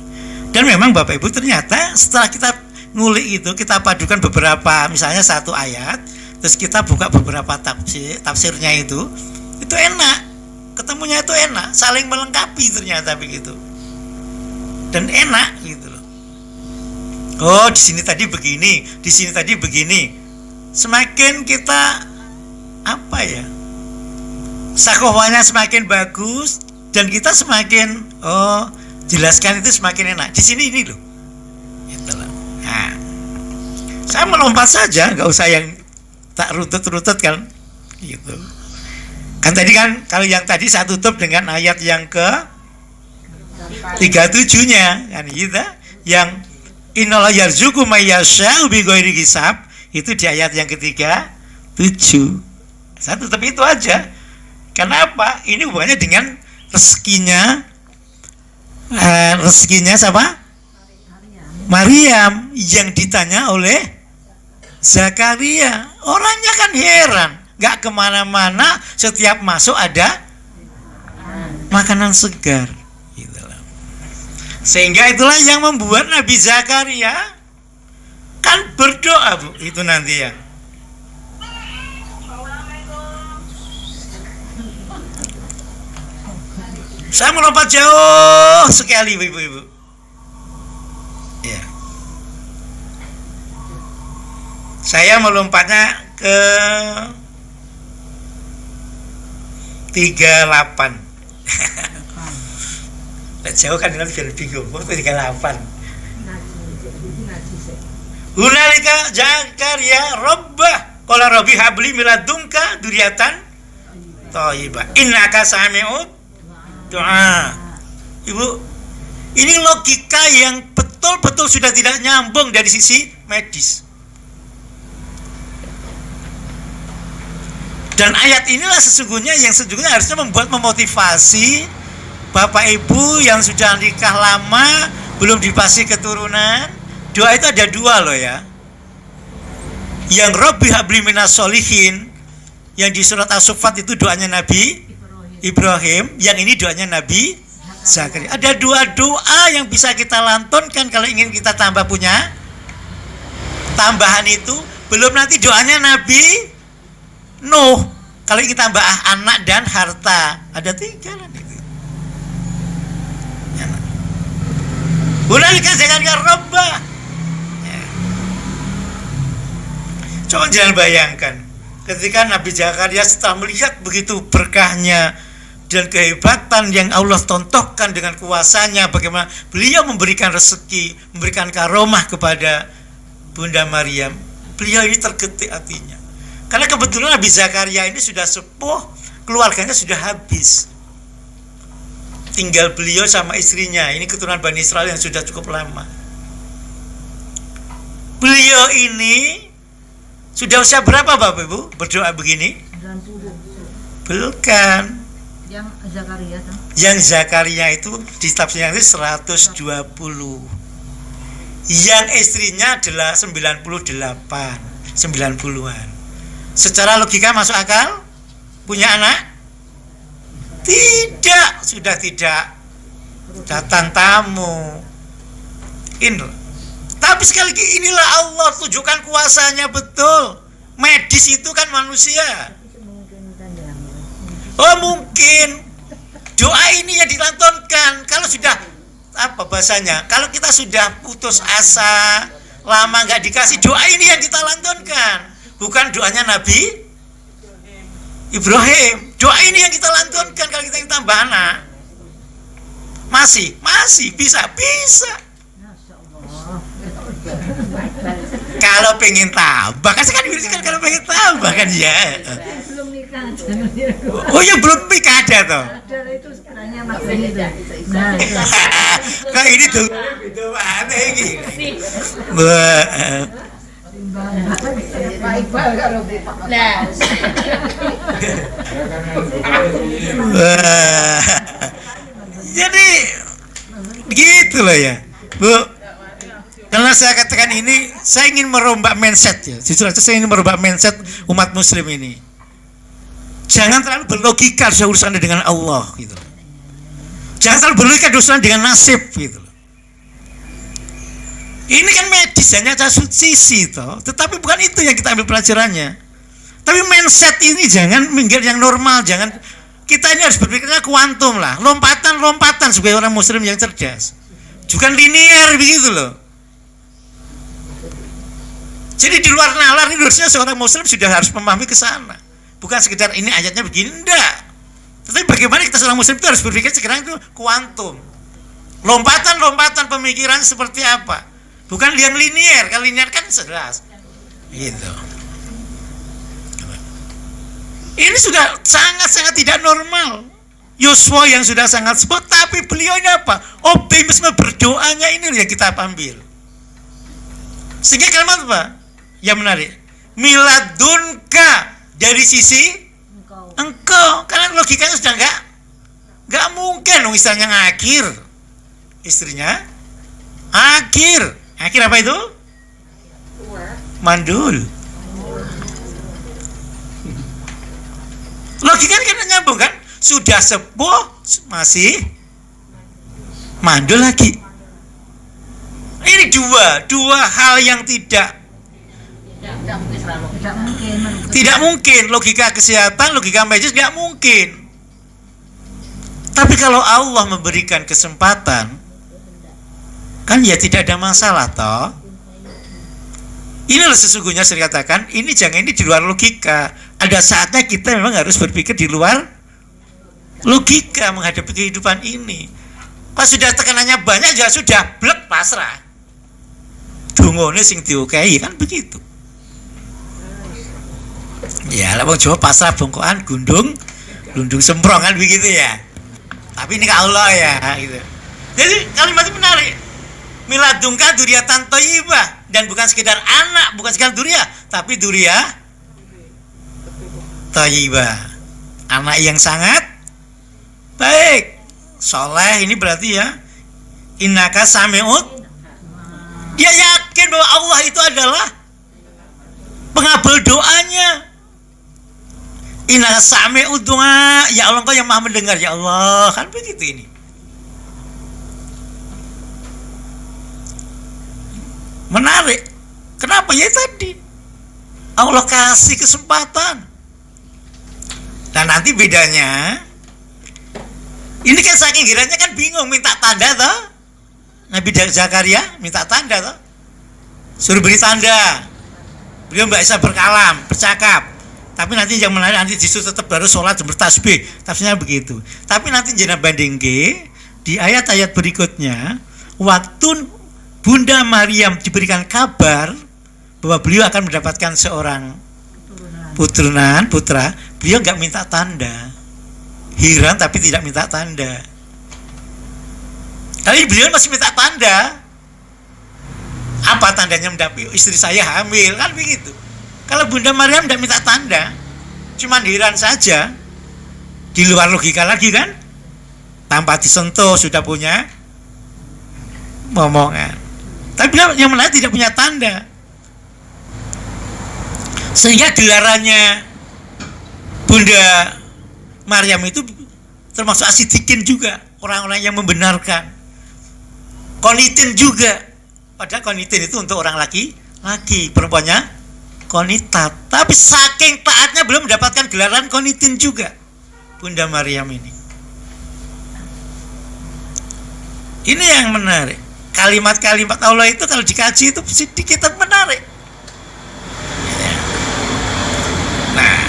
Dan memang Bapak Ibu ternyata setelah kita ngulik itu, kita padukan beberapa, misalnya satu ayat, terus kita buka beberapa tafsirnya itu enak. Ketemunya itu enak, saling melengkapi ternyata begitu. Dan enak gitu loh. Oh, di sini tadi begini, di sini tadi begini. Semakin kita apa ya? Sakohwanya semakin bagus dan kita semakin jelaskan itu semakin enak. Di sini ini loh. Gitu loh. Nah, saya melompat saja, nggak usah yang tak runtut-runtut kan, gitu. Kan tadi kan, kalau yang tadi saya tutup dengan ayat yang ke 37-nya kan gitu. Yang innallahu yarzuqu may yasha'u bighairi hisab, itu di ayat yang ketiga 7. Saya tutup itu aja. Kenapa? Ini hubungannya dengan rezekinya siapa? Maryam yang ditanya oleh Zakaria. Orangnya kan heran, nggak kemana-mana, setiap masuk ada makanan segar. Itulah. Sehingga itulah yang membuat Nabi Zakaria kan berdoa, Bu. Itu nanti ya. Saya melompat jauh sekali, ibu-ibu. Ya. Saya melompatnya ke 38. Jauh kan nanti biar bingung. Oh, 38. Hunalika Zakaria Rabbah qala rabbi habli min ladunka dzurriatan thayyibah innaka sami'ud doa. Ibu, ini logika yang betul-betul sudah tidak nyambung dari sisi medis. Dan ayat inilah sesungguhnya yang harusnya memotivasi Bapak Ibu yang sudah nikah lama, belum dipasih keturunan. Doa itu ada 2 loh ya. Yang Rabbi habli minas solihin, yang di surat As-Saffat itu doanya Nabi Ibrahim, yang ini doanya Nabi Zakaria. Ada 2 doa yang bisa kita lantunkan kalau ingin kita tambah punya tambahan itu. Belum nanti doanya Nabi Nuh kalau ingin tambah anak dan harta. Ada 3 nanti. Hunalika Zakaria Rabbah. Coba jangan bayangkan ketika Nabi Zakaria setelah melihat begitu berkahnya dan kehebatan yang Allah tontohkan dengan kuasanya, bagaimana beliau memberikan rezeki, memberikan karomah kepada Bunda Maryam, beliau ini tergetik hatinya. Karena kebetulan Nabi Zakaria ini sudah sepuh, keluarganya sudah habis. Tinggal beliau sama istrinya, ini keturunan Bani Israel yang sudah cukup lama. Beliau ini sudah usia berapa Bapak Ibu berdoa begini? 90. Bukan. Yang Zakaria kan? Yang Zakaria itu di tafsirnya itu 120. Yang istrinya adalah 98, 90-an. Secara logika masuk akal? Punya anak? Tidak, sudah tidak datang tamu. Ini. Tapi sekali lagi inilah Allah tunjukkan kuasanya betul. Medis itu kan manusia. Oh mungkin doa ini yang dilantunkan. Kalau sudah apa bahasanya? Kalau kita sudah putus asa, lama nggak dikasih, doa ini yang kita lantunkan. Bukan doanya Nabi Ibrahim. Doa ini yang kita lantunkan kalau kita ingin tambah anak. Masih bisa. Kalau pengen tambah kan sekarang kan kalau pengen tambah kan ya. Belum nikah. Oh ya belum nikah ada toh. Ada itu sebenarnya makanya itu. Nah, Kak ini tuh itu mana ini? Wah. Pak Iqbal kalau nah. Wah. Jadi gitu loh ya, Bu. Karena saya katakan ini, saya ingin merombak mindset ya. Jujur saja saya ingin merombak mindset umat muslim ini. Jangan terlalu berlogika urusannya dengan Allah gitu. Jangan terlalu berlogika urusannya dengan nasib gitu. Ini kan medis hanya satu sisi toh, tetapi bukan itu yang kita ambil pelajarannya. Tapi mindset ini jangan minggir yang normal, jangan. Kita ini harus berpikirnya kuantum lah, lompatan sebagai orang muslim yang cerdas. Bukan linear begitu loh. Jadi di luar nalar ini harusnya seorang muslim sudah harus memahami ke sana. Bukan sekedar ini ayatnya begini, enggak. Tetapi bagaimana kita seorang muslim itu harus berpikir sekarang itu kuantum. Lompatan pemikiran seperti apa? Bukan yang linear. Kalau linear kan jelas. Gitu. Ini sudah sangat-sangat tidak normal. Yosua yang sudah sangat sebut, tapi beliau ini apa? Optimisme berdoanya ini yang kita ambil. Sehingga kalimat apa? Yang menarik. Miladunka, dari sisi engkau. Karena logikanya sudah nggak mungkin. Misalnya akhir, istrinya akhir apa itu? Mandul. Logikanya kan nyambung kan? Sudah sepuh masih mandul lagi. Ini dua hal yang tidak mungkin. Logika kesehatan, logika medis nggak mungkin. Tapi kalau Allah memberikan kesempatan, kan ya tidak ada masalah toh. Inilah sesungguhnya saya katakan, ini di luar logika. Ada saatnya kita memang harus berpikir di luar logika menghadapi kehidupan ini. Pas sudah tekanannya banyak ya sudah blek pasrah. Dungone sing diokehi kan begitu. Ya, lah wong Jawa pasrah bongkoan gundung semprong kan begitu ya. Tapi ini Allah ya gitu. Jadi kalimat itu menarik. Miladungka dzurriatan thayyibah, dan bukan sekedar anak, bukan sekedar dzurriyyah, tapi dzurriyyah thayyibah. Anak yang sangat baik. Soleh ini berarti ya innaka sami'ud. Dia yakin bahwa Allah itu adalah pengabul doanya. Innaka sami'ud du'a, ya Allah engkau yang maha mendengar ya Allah, kan begitu ini. Menarik. Kenapa? Ya tadi Allah kasih kesempatan. Dan nanti bedanya, ini kan saking giranya kan bingung minta tanda toh. Nabi Zakaria minta tanda toh. Suruh beri tanda. Beliau nggak bisa berkalam, bercakap. Tapi nanti yang menarik, nanti disuruh tetap harus sholat dan bertasbih. Tafsirnya begitu. Tapi nanti jenah bandingke di ayat-ayat berikutnya, waktu Bunda Maryam diberikan kabar bahwa beliau akan mendapatkan seorang putra, beliau nggak minta tanda. Heran tapi tidak minta tanda. Tapi beliau masih minta tanda. Apa tandanya? Mendapat istri saya hamil, kan begitu. Kalau Bunda Maryam tidak minta tanda, cuman heran saja, di luar logika lagi kan, tanpa disentuh sudah punya momongan. Tapi yang menarik tidak punya tanda, sehingga gelarannya Bunda Maryam itu termasuk asidikin juga, orang-orang yang membenarkan. Qanitin juga, padahal qanitin itu untuk orang laki-laki, perempuannya qanitat. Tapi saking taatnya belum mendapatkan gelaran qanitin juga Bunda Maryam ini. Ini yang menarik. Kalimat-kalimat Allah itu kalau dikaji itu sedikit menarik. Nah,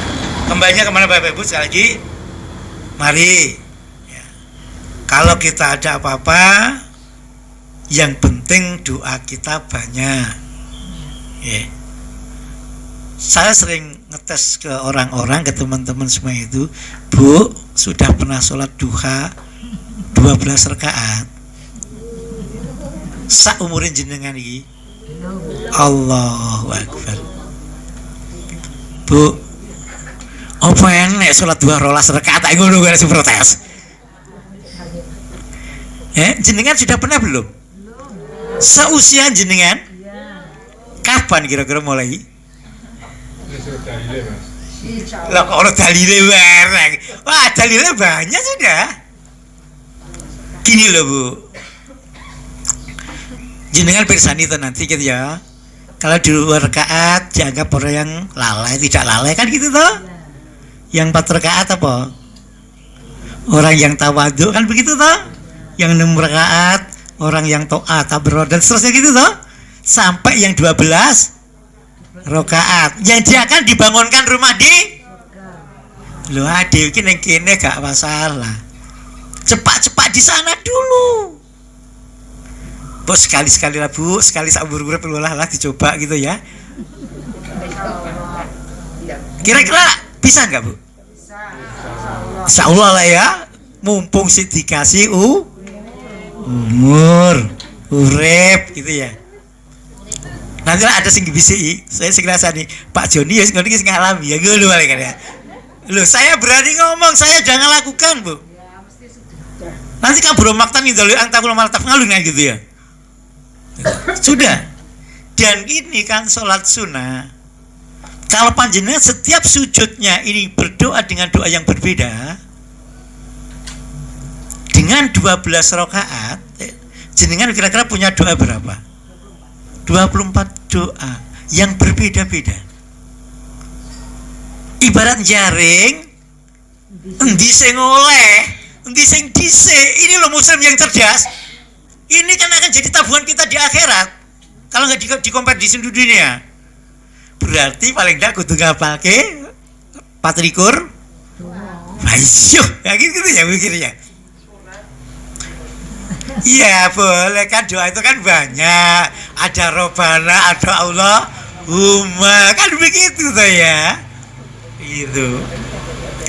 kembalinya kemana Bapak Ibu? Sekali lagi, mari ya, kalau kita ada apa-apa, yang penting doa kita banyak ya. Saya sering ngetes ke orang-orang, ke teman-teman semua itu, Bu, sudah pernah sholat duha 12 rakaat saumurin jenengan iki? Allahu Akbar. Bu, apa enek sholat 12 rakaat tak ngono kok protes? Jenengan sudah pernah belum? Seusia jenengan? Kapan kira-kira mulai? Lah kok ono dalile bareng. Wah, dalile banyak sudah. Gini loh Bu, jenengan pirsani itu nanti gitu ya. Kalau di luar rakaat dianggap orang yang lalai, tidak lalai kan gitu toh. Yang 4 rakaat apa? Orang yang tawadhu kan begitu toh. Yang 6 rakaat orang yang taat, tabarruk dan seterusnya gitu toh. Sampai yang 12 rakaat yang dia akan dibangunkan rumah di lho ade iki ning kene gak masalah. Cepat-cepat di sana dulu. Bos sekali-sekali lah Bu, sekali saumur-umur lah dicoba gitu ya. Kira-kira bisa nggak Bu? Insyaallah lah ya, mumpung sih dikasih umur urep gitu ya. Nanti lah ada sing bisi, saya segera nih Pak Joni ya ngerti sing ngalami ya gue kan ya. Loh saya berani ngomong, saya jangan lakukan bu. Nanti kan beromaktan itu loh, angtakul malataf ngalung gitu ya. Sudah. Dan ini kan sholat sunnah. Kalau panjenengan setiap sujudnya ini berdoa dengan doa yang berbeda, dengan 12 rakaat, jenengan kira-kira punya doa berapa? 24 doa yang berbeda-beda. Ibarat jaring, endi sing oleh, endi sing dhisik. Ini loh muslim yang cerdas. Ini kan akan jadi tabungan kita di akhirat. Kalau nggak dikompetisi di dunia. Berarti paling enggak kudu ngapalke 24. Ayo, ya gitu ya mikirnya. Iya boleh kan, doa itu kan banyak. Ada Robbana, ada Allahumma, kan begitu tuh ya. Itu.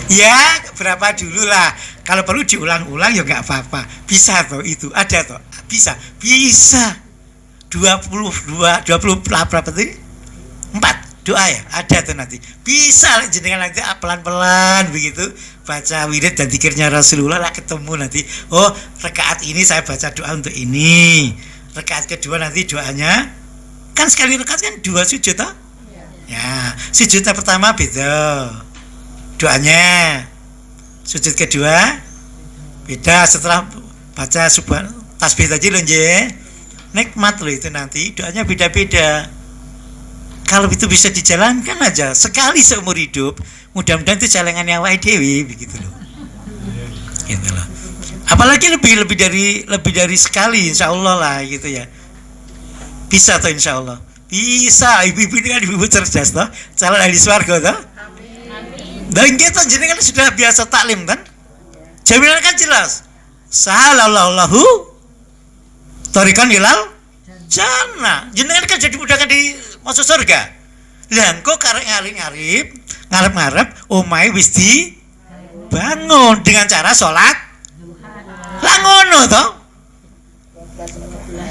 Ya berapa dulu lah. Kalau perlu diulang-ulang ya nggak apa-apa. Bisa toh itu, ada toh. Bisa. 22 berapa tadi? 4 doa ya, ada tuh nanti. Bisa jenengan nanti pelan-pelan begitu baca wirid dan zikirnya Rasulullah lah, ketemu nanti. Oh, rakaat ini saya baca doa untuk ini. Rakaat kedua nanti doanya kan sekali rakaat kan 2 sujud toh? Ya, sujudnya pertama beda doanya. Sujud kedua beda setelah baca subhan tasbih tadi loh nggih. Nikmat loh itu nanti doanya beda-beda. Kalau itu bisa dijalankan aja sekali seumur hidup, mudah-mudahan itu jalangannya awake dhewe begitu loh. Gitu loh. Apalagi lebih dari sekali insyaallah lah gitu ya. Bisa toh insyaallah. Bisa, ibu-ibu ini kan ibu-ibu cerdas toh, calon ahli swarga toh. Dan kita jenengan sudah biasa taklim kan? Jaminan kan jelas. Sahalallahu tarikan ilal jannah. Jenengan kan jadi mudahkan di masuk surga. Lah engko karek ngarep-ngarep omahe wis di bangun dengan cara sholat. Lah ngono toh.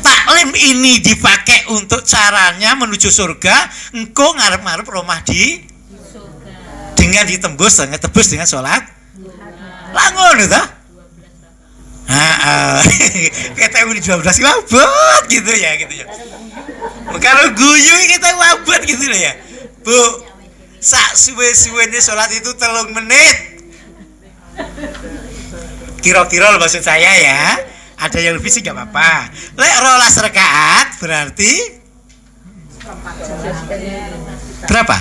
Taklim ini dipakai untuk caranya menuju surga, engko ngarep-ngarep rumah di dengan ditembus dengan sholat. Lah ngono toh. Kita udah 12 wabot gitu ya. Kalau guyu kita wabot gitu loh ya. Bu, sak suwe-suwene sholat itu 3 menit. Kira-kira maksud saya ya. Ada yang lebih sih gak apa-apa. Lek 12 rakaat berarti berapa?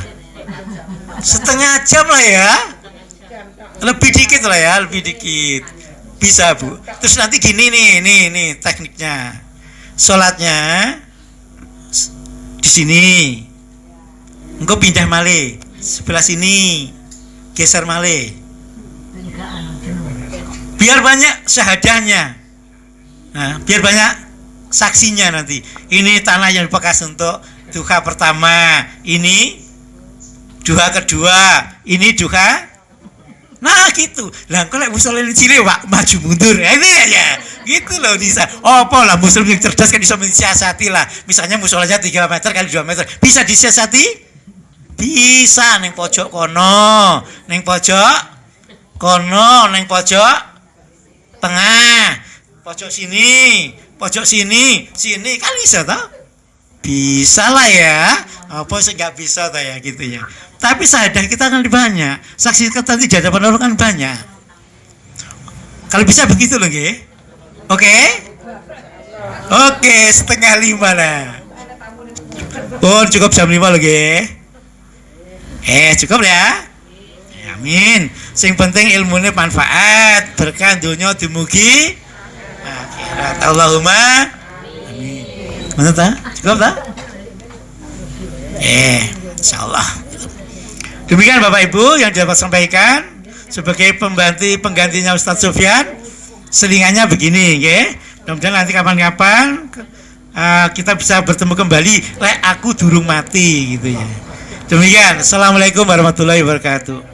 Setengah jam lah ya. Lebih dikit lah ya, lebih dikit. Bisa bu. Terus nanti gini nih tekniknya. Sholatnya di sini. Engkau pindah malih sebelah sini, geser malih. Biar banyak syahadahnya. Nah, biar banyak saksinya nanti. Ini tanah yang dibekas untuk duha pertama. Ini duha kedua. Ini duha. Nah gitu. Lah kok lek musala cilik wak maju mundur. Ini ya. Gitu loh bisa. Oh, apa lah muslim yang cerdas kan bisa mensiasati lah. Misalnya musolanya 3 meter kali 2 meter. Bisa disiasati? Bisa neng pojok kono, neng pojok kono, neng pojok tengah, pojok sini kan bisa toh? Bisa lah ya. Apa sih nggak bisa toh ya gitu ya. Tapi syahadah kita kan banyak, saksi kita di hadapan Allah kan banyak. Kalau bisa begitu loh, nggih. Oke, 4:30 lah. Oh, cukup jam 5 loh, nggih. Cukup ya. Amin. Sing penting ilmunya manfaat, berkah dunya dumugi akhirat. Allahumma amin. Mana ta? Cukup ta? Insyaallah. Demikian Bapak Ibu yang dapat sampaikan sebagai penggantinya Ustadz Sofyan. Selingannya begini, ya. Mudah-mudahan nanti kapan-kapan kita bisa bertemu kembali. Lek aku durung mati gitu ya. Demikian. Assalamualaikum warahmatullahi wabarakatuh.